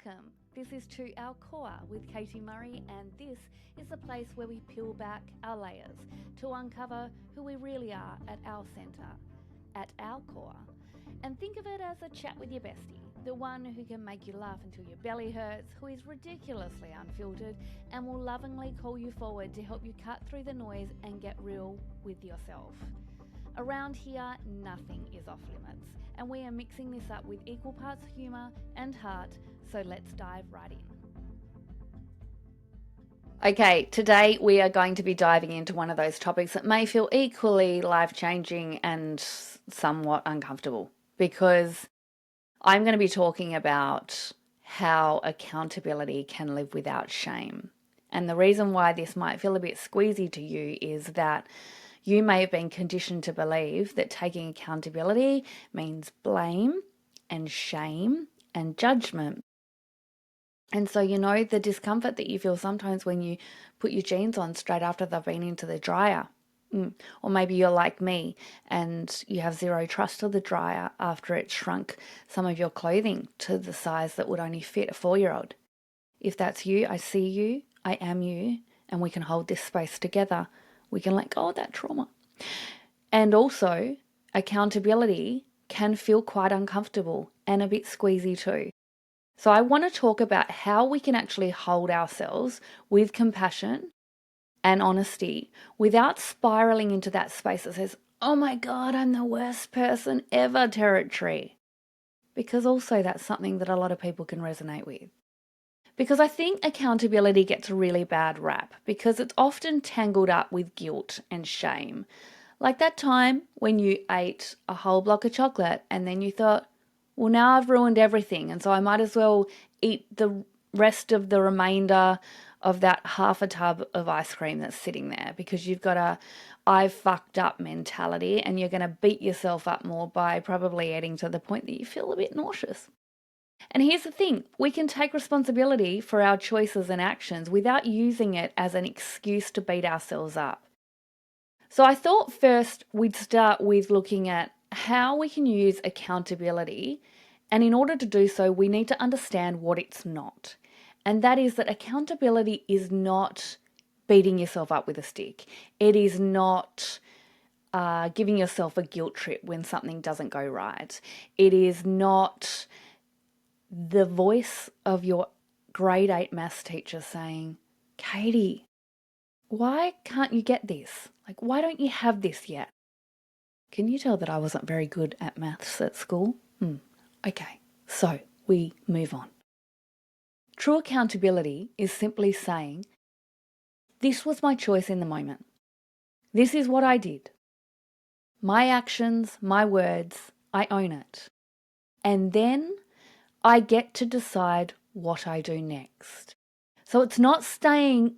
Welcome. This is To Our Core with Katie Murray, and this is the place where we peel back our layers to uncover who we really are at our centre, at our core. And think of it as a chat with your bestie, the one who can make you laugh until your belly hurts, who is ridiculously unfiltered, and will lovingly call you forward to help you cut through the noise and get real with yourself. Around here, nothing is off limits, and we are mixing this up with equal parts humour and heart, so let's dive right in. Okay, today we are going to be diving into one of those topics that may feel equally life-changing and somewhat uncomfortable, because I'm going to be talking about how accountability can live without shame. And the reason why this might feel a bit squeezy to you is that you may have been conditioned to believe that taking accountability means blame and shame and judgment. And so, the discomfort that you feel sometimes when you put your jeans on straight after they've been into the dryer. Or maybe you're like me and you have zero trust of the dryer after it shrunk some of your clothing to the size that would only fit a 4-year-old. If that's you, I see you, I am you, and we can hold this space together. We can let go of that trauma. And also, accountability can feel quite uncomfortable and a bit squeezy too. So I want to talk about how we can actually hold ourselves with compassion and honesty without spiraling into that space that says, oh my God, I'm the worst person ever territory. Because also that's something that a lot of people can resonate with. Because I think accountability gets a really bad rap because it's often tangled up with guilt and shame. Like that time when you ate a whole block of chocolate and then you thought, well, now I've ruined everything, and so I might as well eat the rest of the remainder of that half a tub of ice cream that's sitting there, because you've got a I've fucked up mentality and you're going to beat yourself up more by probably eating to the point that you feel a bit nauseous. And here's the thing, we can take responsibility for our choices and actions without using it as an excuse to beat ourselves up. So I thought first we'd start with looking at how we can use accountability, and in order to do so, we need to understand what it's not. And that is that accountability is not beating yourself up with a stick. It is not giving yourself a guilt trip when something doesn't go right. It is not the voice of your grade 8 maths teacher saying, Katie, why can't you get this? Like, why don't you have this yet? Can you tell that I wasn't very good at maths at school? Okay, so we move on. True accountability is simply saying, this was my choice in the moment. This is what I did. My actions, my words, I own it. And then I get to decide what I do next. So it's not staying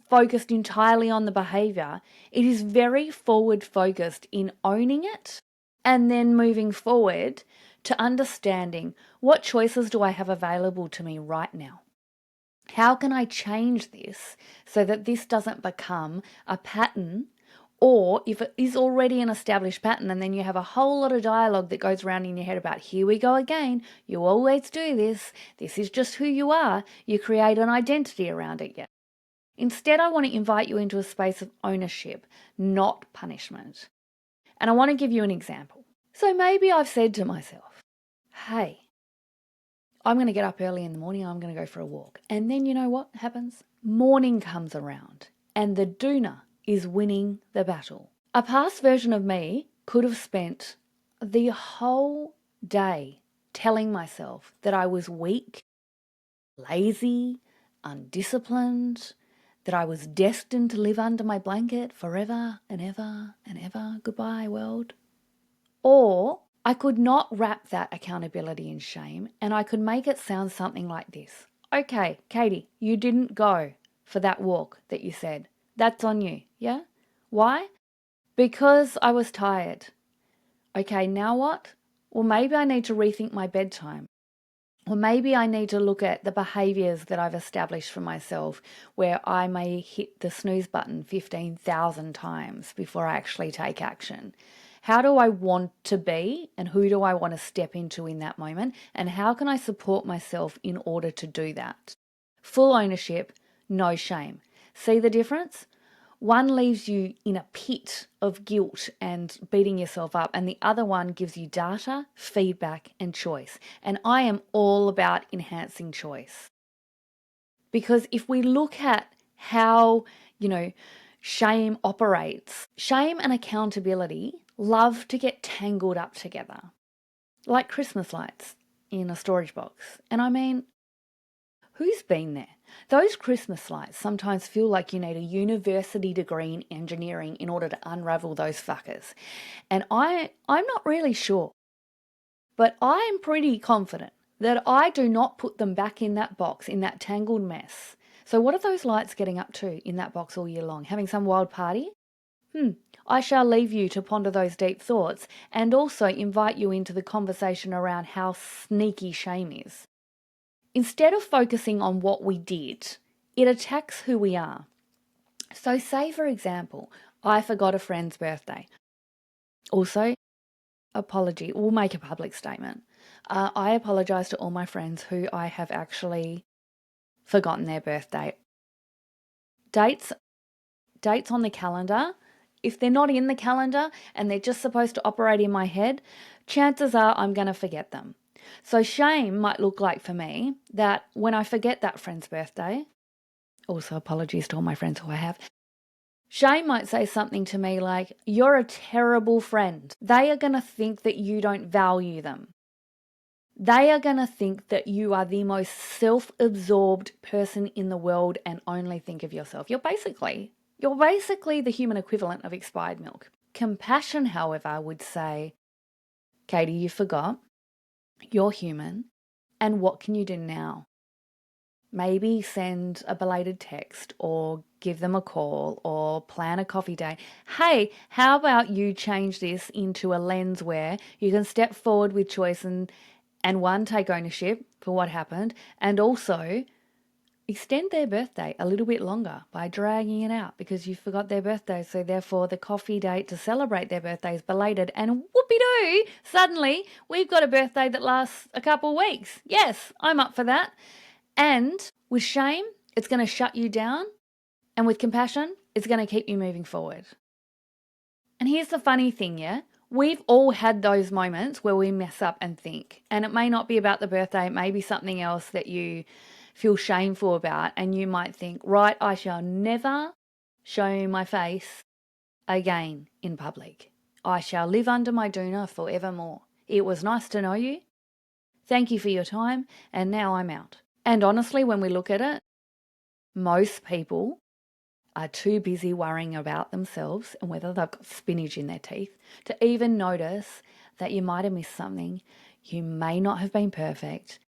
focused entirely on the behavior. It is very forward focused in owning it and then moving forward to understanding what choices do I have available to me right now. How can I change this so that this doesn't become a pattern, or if it is already an established pattern and then you have a whole lot of dialogue that goes around in your head about, here we go again, you always do this is just who you are, you create an identity around it. Yet instead, I want to invite you into a space of ownership, not punishment. And I want to give you an example. So maybe I've said to myself, hey, I'm going to get up early in the morning, I'm going to go for a walk. And then you know what happens? Morning comes around and the doona is winning the battle. A past version of me could have spent the whole day telling myself that I was weak, lazy, undisciplined, that I was destined to live under my blanket forever and ever and ever. Goodbye, world. Or I could not wrap that accountability in shame, and I could make it sound something like this. Okay, Katie, you didn't go for that walk that you said. That's on you, yeah? Why? Because I was tired. Okay, now what? Well, maybe I need to rethink my bedtime. Or maybe I need to look at the behaviours that I've established for myself where I may hit the snooze button 15,000 times before I actually take action. How do I want to be and who do I want to step into in that moment? And how can I support myself in order to do that? Full ownership, no shame. See the difference? One leaves you in a pit of guilt and beating yourself up, and the other one gives you data, feedback, and choice. And I am all about enhancing choice. Because if we look at how, shame operates, shame and accountability love to get tangled up together, like Christmas lights in a storage box. And I mean, who's been there? Those Christmas lights sometimes feel like you need a university degree in engineering in order to unravel those fuckers. And I'm not really sure, but I'm pretty confident that I do not put them back in that box, in that tangled mess. So what are those lights getting up to in that box all year long? Having some wild party? I shall leave you to ponder those deep thoughts and also invite you into the conversation around how sneaky shame is. Instead of focusing on what we did, it attacks who we are. So say, for example, I forgot a friend's birthday. Also, apology, we'll make a public statement. I apologise to all my friends who I have actually forgotten their birthday. Dates on the calendar, if they're not in the calendar and they're just supposed to operate in my head, chances are I'm going to forget them. So shame might look like for me that when I forget that friend's birthday, also apologies to all my friends who I have, shame might say something to me like, you're a terrible friend. They are going to think that you don't value them. They are going to think that you are the most self-absorbed person in the world and only think of yourself. You're basically the human equivalent of expired milk. Compassion, however, would say, Katie, you forgot. You're human. And what can you do now? Maybe send a belated text or give them a call or plan a coffee day. Hey, how about you change this into a lens where you can step forward with choice and one, take ownership for what happened, and also extend their birthday a little bit longer by dragging it out because you forgot their birthday. So therefore the coffee date to celebrate their birthday is belated, and whoopie-doo, suddenly we've got a birthday that lasts a couple weeks. Yes, I'm up for that. And with shame, it's going to shut you down. And with compassion, it's going to keep you moving forward. And here's the funny thing, yeah? We've all had those moments where we mess up and think. And it may not be about the birthday, it may be something else that you feel shameful about. And you might think, right, I shall never show my face again in public. I shall live under my doona forevermore. It was nice to know you. Thank you for your time. And now I'm out. And honestly, when we look at it, most people are too busy worrying about themselves and whether they've got spinach in their teeth to even notice that you might have missed something. You may not have been perfect.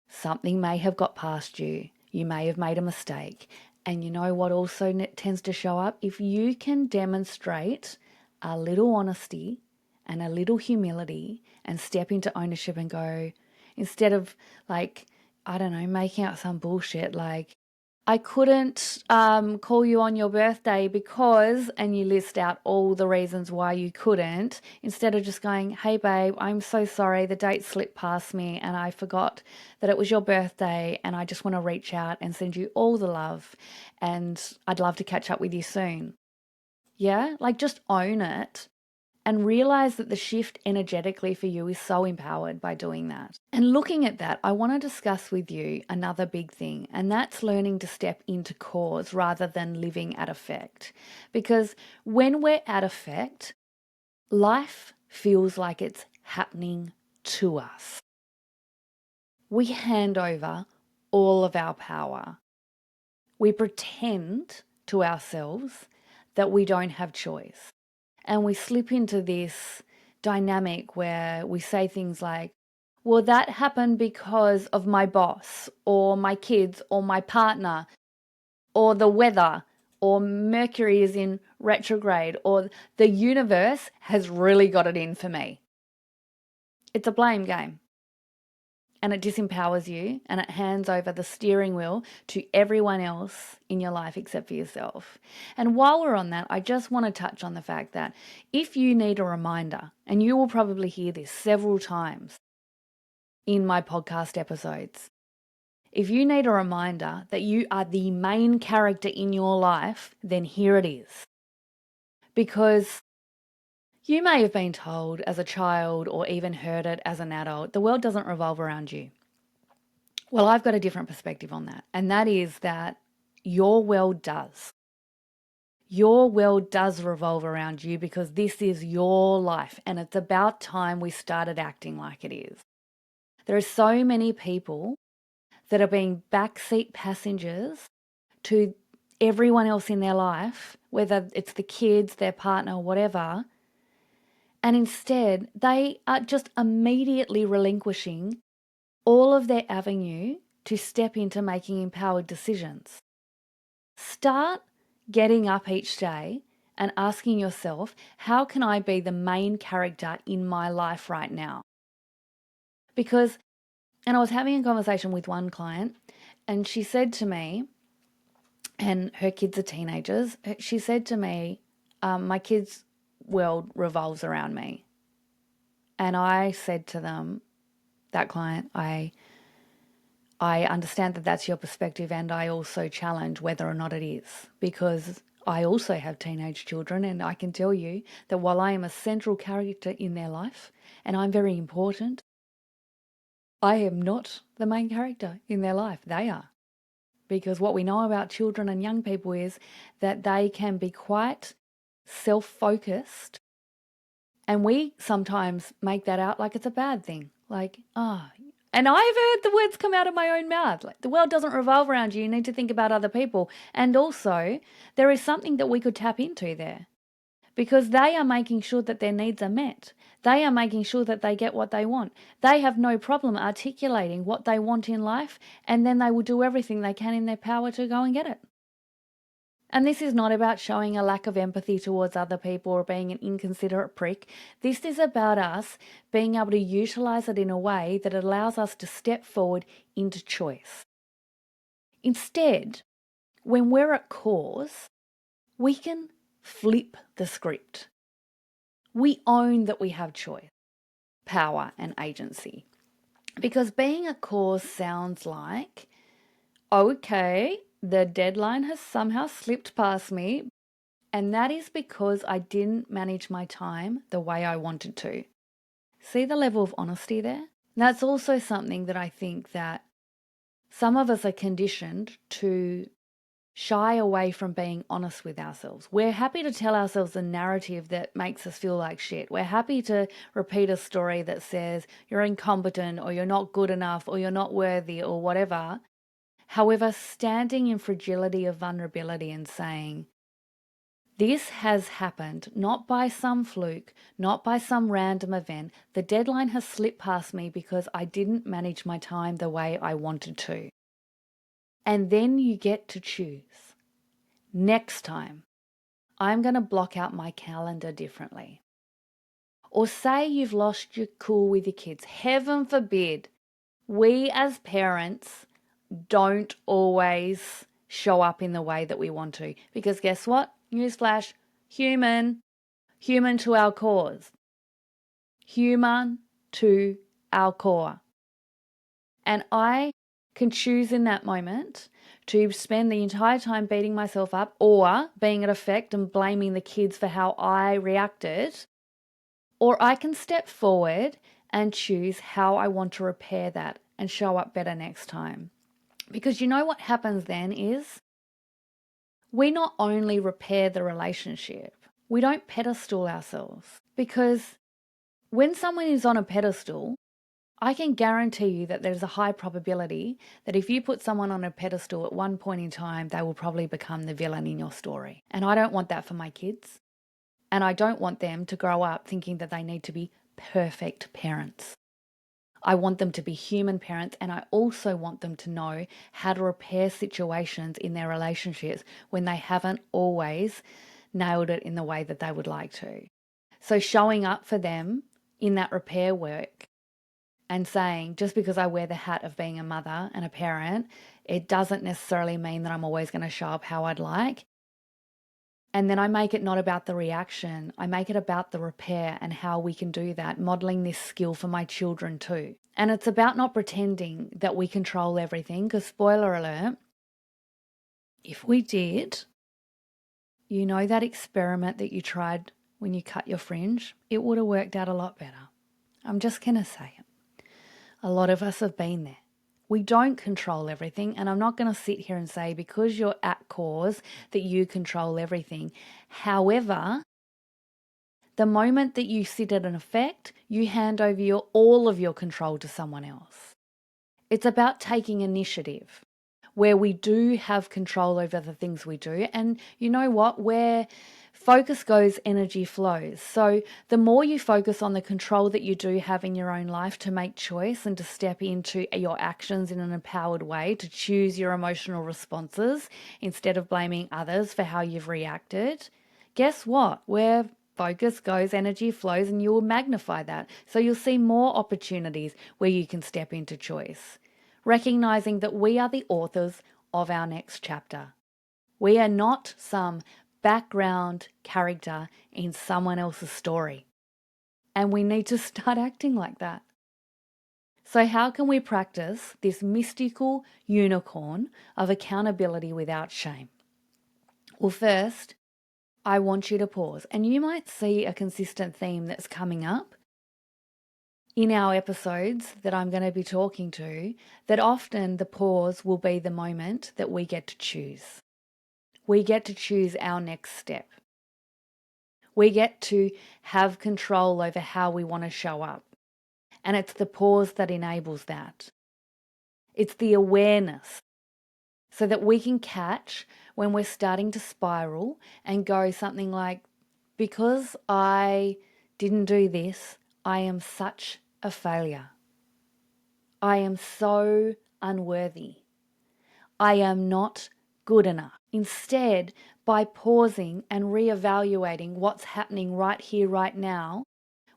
Something may have got past you. You may have made a mistake. And you know what also tends to show up? If you can demonstrate a little honesty and a little humility and step into ownership and go, instead of making out some bullshit like, I couldn't call you on your birthday because, and you list out all the reasons why you couldn't, instead of just going, hey babe, I'm so sorry, the date slipped past me and I forgot that it was your birthday and I just want to reach out and send you all the love and I'd love to catch up with you soon. Yeah, just own it. And realize that the shift energetically for you is so empowered by doing that. And looking at that, I want to discuss with you another big thing, and that's learning to step into cause rather than living at effect. Because when we're at effect, life feels like it's happening to us. We hand over all of our power. We pretend to ourselves that we don't have choice. And we slip into this dynamic where we say things like, well, that happened because of my boss or my kids or my partner or the weather or Mercury is in retrograde or the universe has really got it in for me. It's a blame game. and it disempowers you and it hands over the steering wheel to everyone else in your life except for yourself. And while we're on that, I just want to touch on the fact that if you need a reminder, and you will probably hear this several times in my podcast episodes, if you need a reminder that you are the main character in your life, then here it is. Because you may have been told as a child or even heard it as an adult, the world doesn't revolve around you. Well, I've got a different perspective on that, and that is that your world does. Your world does revolve around you because this is your life, and it's about time we started acting like it is. There are so many people that are being backseat passengers to everyone else in their life, whether it's the kids, their partner, whatever, and instead they are just immediately relinquishing all of their avenue to step into making empowered decisions. Start getting up each day and asking yourself, how can I be the main character in my life right now? Because, and I was having a conversation with one client, and she said to me, and her kids are teenagers, she said to me, my kids' world revolves around me. And I said to them, that client, I understand that that's your perspective, and I also challenge whether or not it is, because I also have teenage children, and I can tell you that while I am a central character in their life and I'm very important, I am not the main character in their life. They are. Because what we know about children and young people is that they can be quite self-focused, and we sometimes make that out like it's a bad thing. Like, and I've heard the words come out of my own mouth. Like, the world doesn't revolve around you. You need to think about other people. And also, there is something that we could tap into there, because they are making sure that their needs are met. They are making sure that they get what they want. They have no problem articulating what they want in life, and then they will do everything they can in their power to go and get it. And this is not about showing a lack of empathy towards other people or being an inconsiderate prick. This is about us being able to utilize it in a way that allows us to step forward into choice. Instead, when we're at cause, we can flip the script. We own that we have choice, power, and agency. Because being a cause sounds like, okay, the deadline has somehow slipped past me, and that is because I didn't manage my time the way I wanted to. See the level of honesty there? That's also something that I think that some of us are conditioned to shy away from being honest with ourselves. We're happy to tell ourselves a narrative that makes us feel like shit. We're happy to repeat a story that says you're incompetent or you're not good enough or you're not worthy or whatever. However, standing in fragility of vulnerability and saying, this has happened not by some fluke, not by some random event. The deadline has slipped past me because I didn't manage my time the way I wanted to. And then you get to choose. Next time, I'm going to block out my calendar differently. Or say you've lost your cool with your kids. Heaven forbid, we as parents don't always show up in the way that we want to. Because guess what? Newsflash, human to our cause. Human to our core. And I can choose in that moment to spend the entire time beating myself up or being at effect and blaming the kids for how I reacted. Or I can step forward and choose how I want to repair that and show up better next time. Because you know what happens then is we not only repair the relationship, we don't pedestal ourselves. Because when someone is on a pedestal, I can guarantee you that there's a high probability that if you put someone on a pedestal at one point in time, they will probably become the villain in your story. And I don't want that for my kids. And I don't want them to grow up thinking that they need to be perfect parents. I want them to be human parents, and I also want them to know how to repair situations in their relationships when they haven't always nailed it in the way that they would like to. So showing up for them in that repair work and saying, just because I wear the hat of being a mother and a parent, it doesn't necessarily mean that I'm always going to show up how I'd like. And then I make it not about the reaction. I make it about the repair and how we can do that, modeling this skill for my children too. And it's about not pretending that we control everything, because spoiler alert, if we did, you know that experiment that you tried when you cut your fringe? It would have worked out a lot better. I'm just going to say it. A lot of us have been there. We don't control everything, and I'm not going to sit here and say because you're at cause that you control everything. However, the moment that you sit at an effect, you hand over all of your control to someone else. It's about taking initiative where we do have control over the things we do. And you know what? Where focus goes, energy flows. So the more you focus on the control that you do have in your own life to make choice and to step into your actions in an empowered way, to choose your emotional responses instead of blaming others for how you've reacted, guess what? Where focus goes, energy flows, and you will magnify that. So you'll see more opportunities where you can step into choice, recognizing that we are the authors of our next chapter. We are not some background character in someone else's story. And we need to start acting like that. So how can we practice this mystical unicorn of accountability without shame? Well, first, I want you to pause. And you might see a consistent theme that's coming up in our episodes that I'm going to be talking to, that often the pause will be the moment that we get to choose. We get to choose our next step. We get to have control over how we want to show up. And it's the pause that enables that. It's the awareness so that we can catch when we're starting to spiral and go something like, because I didn't do this, I am such a failure. I am so unworthy. I am not good enough. Instead, by pausing and reevaluating what's happening right here, right now,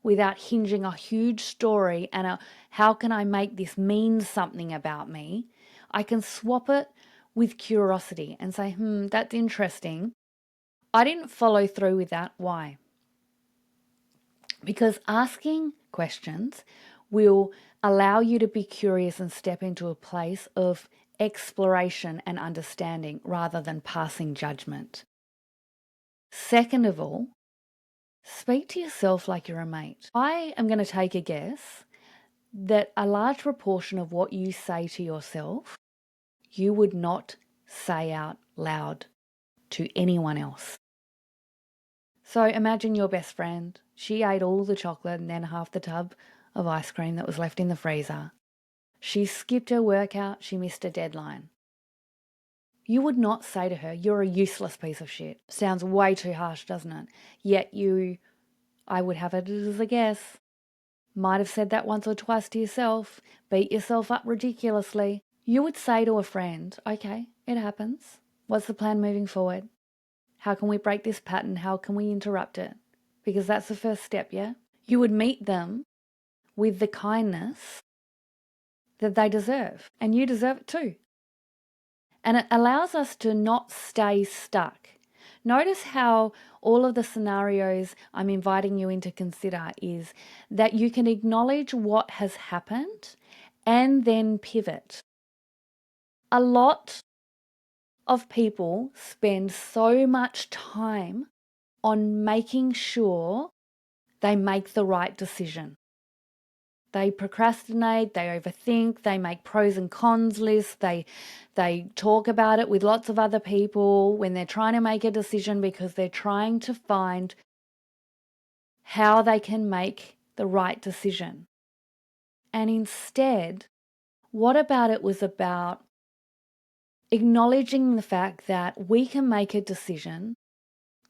without hinging a huge story and how can I make this mean something about me, I can swap it with curiosity and say, that's interesting. I didn't follow through with that. Why? Because asking questions will allow you to be curious and step into a place of exploration and understanding rather than passing judgment. Second of all, speak to yourself like you're a mate. I am going to take a guess that a large proportion of what you say to yourself, you would not say out loud to anyone else. So imagine your best friend. She ate all the chocolate and then half the tub of ice cream that was left in the freezer. She skipped her workout. She missed a deadline. You would not say to her, you're a useless piece of shit. Sounds way too harsh, doesn't it? Yet I would have it as a guess, might have said that once or twice to yourself, beat yourself up ridiculously. You would say to a friend, okay, it happens. What's the plan moving forward? How can we break this pattern? How can we interrupt it? Because that's the first step, yeah? You would meet them with the kindness that they deserve, and you deserve it too. And it allows us to not stay stuck. Notice how all of the scenarios I'm inviting you in to consider is that you can acknowledge what has happened and then pivot. A lot of people spend so much time on making sure they make the right decision. They procrastinate, they overthink, they make pros and cons lists, they talk about it with lots of other people when they're trying to make a decision because they're trying to find how they can make the right decision. And instead, what about it was about acknowledging the fact that we can make a decision,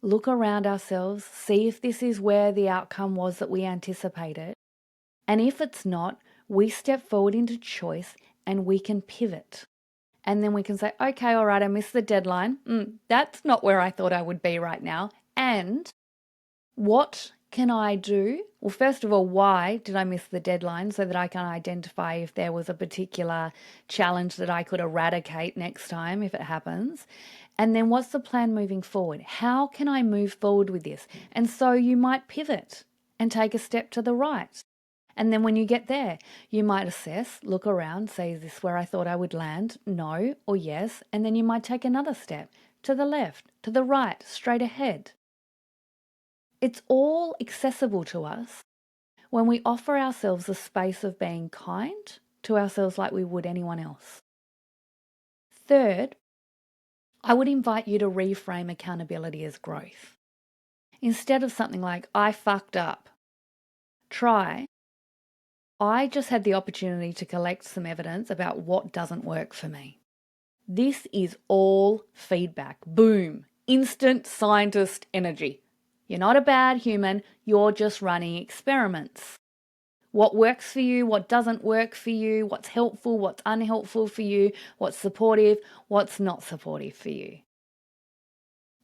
look around ourselves, see if this is where the outcome was that we anticipated. And if it's not, we step forward into choice and we can pivot. And then we can say, okay, all right, I missed the deadline. That's not where I thought I would be right now. And what can I do? Well, first of all, why did I miss the deadline so that I can identify if there was a particular challenge that I could eradicate next time if it happens? And then what's the plan moving forward? How can I move forward with this? And so you might pivot and take a step to the right. And then when you get there, you might assess, look around, say, is this where I thought I would land? No or yes. And then you might take another step to the left, to the right, straight ahead. It's all accessible to us when we offer ourselves a space of being kind to ourselves like we would anyone else. Third, I would invite you to reframe accountability as growth. Instead of something like, I fucked up, try, I just had the opportunity to collect some evidence about what doesn't work for me. This is all feedback. Boom. Instant scientist energy. You're not a bad human. You're just running experiments. What works for you, what doesn't work for you, what's helpful, what's unhelpful for you, what's supportive, what's not supportive for you.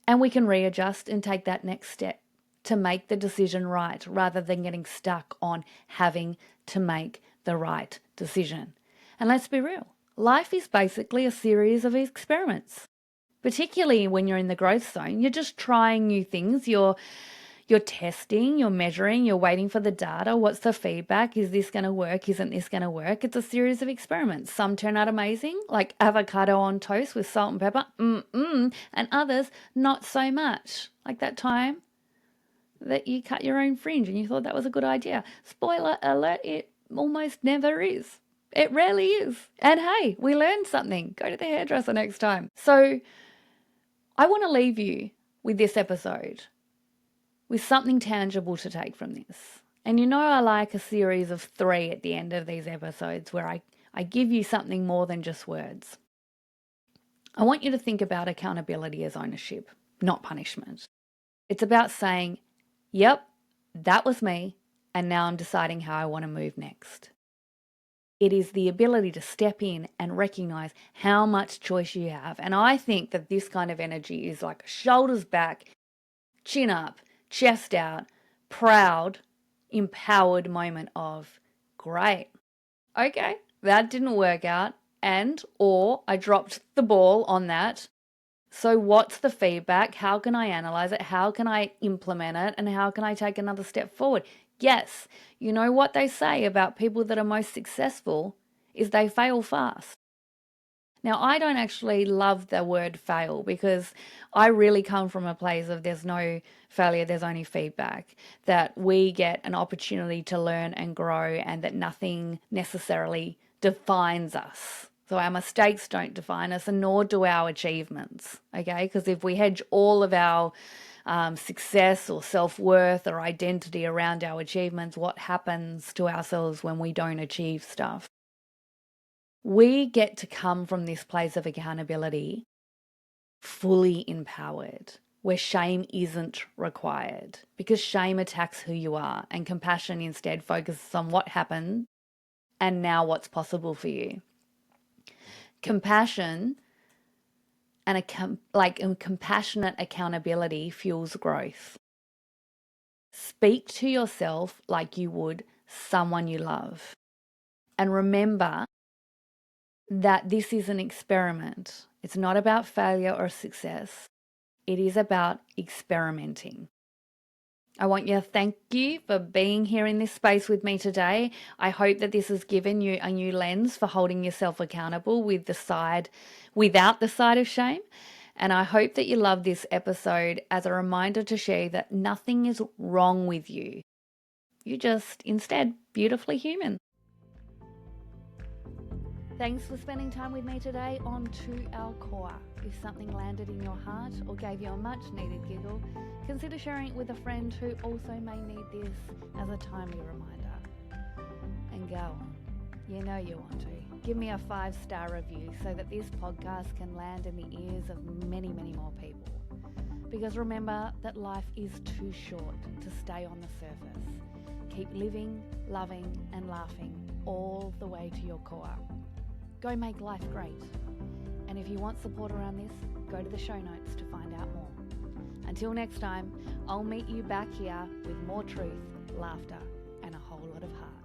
And we can readjust and take that next step to make the decision right rather than getting stuck on having to make the right decision. And let's be real, life is basically a series of experiments. Particularly when you're in the growth zone, you're just trying new things. You're testing, you're measuring, you're waiting for the data. What's the feedback? Is this going to work? Isn't this going to work? It's a series of experiments. Some turn out amazing, like avocado on toast with salt and pepper, and others not so much. Like that time that you cut your own fringe and you thought that was a good idea. Spoiler alert, it almost never is. It rarely is. And hey, we learned something. Go to the hairdresser next time. So I want to leave you with this episode with something tangible to take from this. And you know I like a series of 3 at the end of these episodes where I give you something more than just words. I want you to think about accountability as ownership, not punishment. It's about saying, yep, that was me, and now I'm deciding how I want to move next. It is the ability to step in and recognize how much choice you have. And I think that this kind of energy is like shoulders back, chin up, chest out, proud, empowered moment of, great, okay, that didn't work out, or I dropped the ball on that. So what's the feedback? How can I analyze it? How can I implement it? And how can I take another step forward? Yes, you know what they say about people that are most successful is they fail fast. Now, I don't actually love the word fail because I really come from a place of there's no failure, there's only feedback, that we get an opportunity to learn and grow and that nothing necessarily defines us. So our mistakes don't define us and nor do our achievements, okay? Because if we hedge all of our success or self-worth or identity around our achievements, what happens to ourselves when we don't achieve stuff? We get to come from this place of accountability fully empowered, where shame isn't required, because shame attacks who you are and compassion instead focuses on what happened and now what's possible for you. Compassion and compassionate accountability fuels growth. Speak to yourself like you would someone you love. And remember that this is an experiment. It's not about failure or success. It is about experimenting. I want you to thank you for being here in this space with me today. I hope that this has given you a new lens for holding yourself accountable without the side of shame. And I hope that you love this episode as a reminder to share that nothing is wrong with you. You're just instead beautifully human. Thanks for spending time with me today on To Our Core. If something landed in your heart or gave you a much needed giggle, consider sharing it with a friend who also may need this as a timely reminder. And go on. You know you want to. Give me a 5-star review so that this podcast can land in the ears of many, many more people. Because remember that life is too short to stay on the surface. Keep living, loving, and laughing all the way to your core. Go make life great. And if you want support around this, go to the show notes to find out more. Until next time, I'll meet you back here with more truth, laughter, and a whole lot of heart.